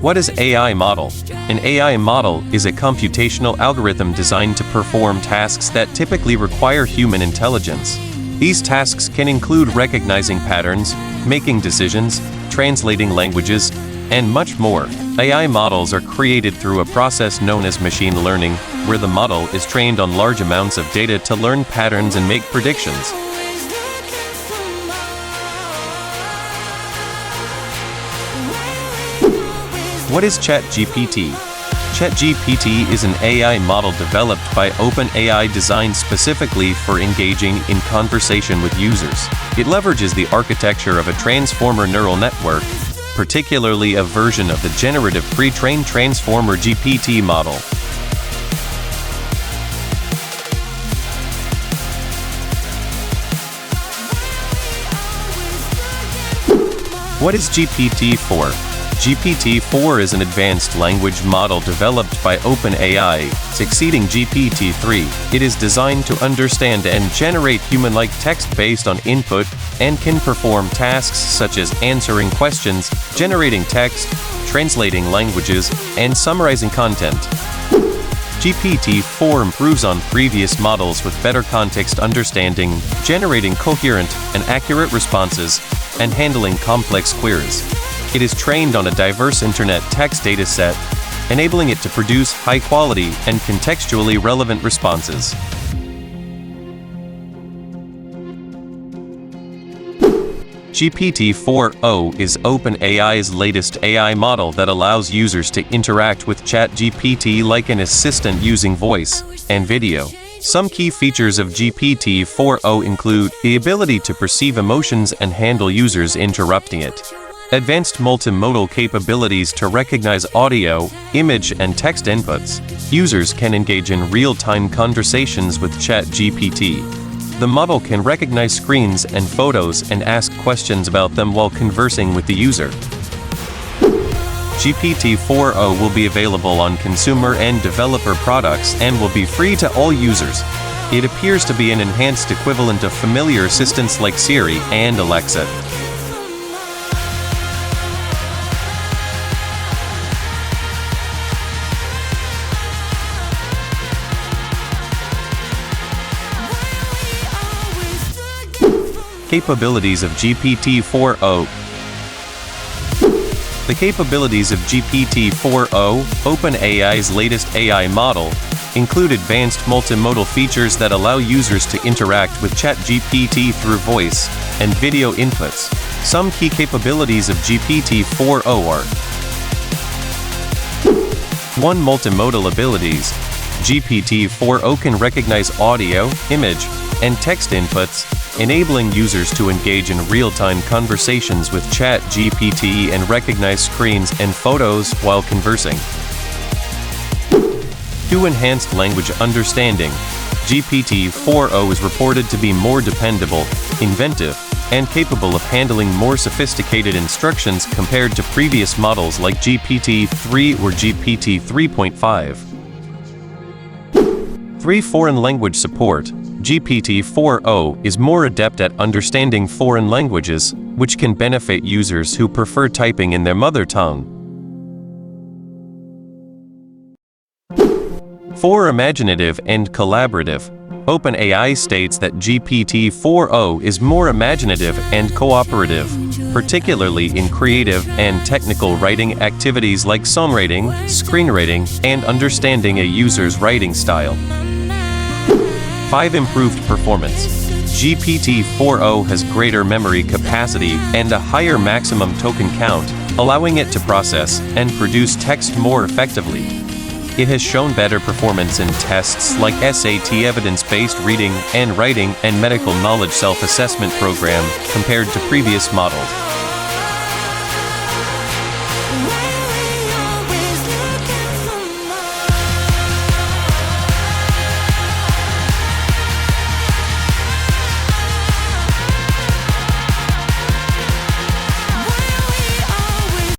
What is AI model? An AI model is a computational algorithm designed to perform tasks that typically require human intelligence. These tasks can include recognizing patterns, making decisions, translating languages, and much more. AI models are created through a process known as machine learning, where the model is trained on large amounts of data to learn patterns and make predictions. What is ChatGPT? ChatGPT is an AI model developed by OpenAI designed specifically for engaging in conversation with users. It leverages the architecture of a transformer neural network, particularly a version of the generative pre-trained transformer GPT model. What is GPT-4? GPT-4 is an advanced language model developed by OpenAI, succeeding GPT-3. It is designed to understand and generate human-like text based on input and can perform tasks such as answering questions, generating text, translating languages, and summarizing content. GPT-4 improves on previous models with better context understanding, generating coherent and accurate responses, and handling complex queries. It is trained on a diverse internet text dataset, enabling it to produce high-quality and contextually relevant responses. GPT-4o is OpenAI's latest AI model that allows users to interact with ChatGPT like an assistant using voice and video. Some key features of GPT-4o include the ability to perceive emotions and handle users interrupting it, advanced multimodal capabilities to recognize audio, image, and text inputs. Users can engage in real-time conversations with ChatGPT. The model can recognize screens and photos and ask questions about them while conversing with the user. GPT-4o will be available on consumer and developer products and will be free to all users. It appears to be an enhanced equivalent of familiar assistants like Siri and Alexa. Capabilities of GPT-4o. The capabilities of GPT-4o, OpenAI's latest AI model, include advanced multimodal features that allow users to interact with ChatGPT through voice and video inputs. Some key capabilities of GPT-4o are: 1. Multimodal abilities. GPT-4o can recognize audio, image, and text inputs, enabling users to engage in real-time conversations with ChatGPT and recognize screens and photos while conversing. 2. Enhanced language understanding. GPT-4o is reported to be more dependable, inventive, and capable of handling more sophisticated instructions compared to previous models like GPT-3 or GPT-3.5. 3. Foreign language support. GPT-4o is more adept at understanding foreign languages, which can benefit users who prefer typing in their mother tongue. 4. Imaginative and collaborative. OpenAI states that GPT-4o is more imaginative and cooperative, particularly in creative and technical writing activities like songwriting, screenwriting, and understanding a user's writing style. 5. Improved performance. GPT-4o has greater memory capacity and a higher maximum token count, allowing it to process and produce text more effectively. It has shown better performance in tests like SAT evidence-based reading and writing and medical knowledge self-assessment program compared to previous models.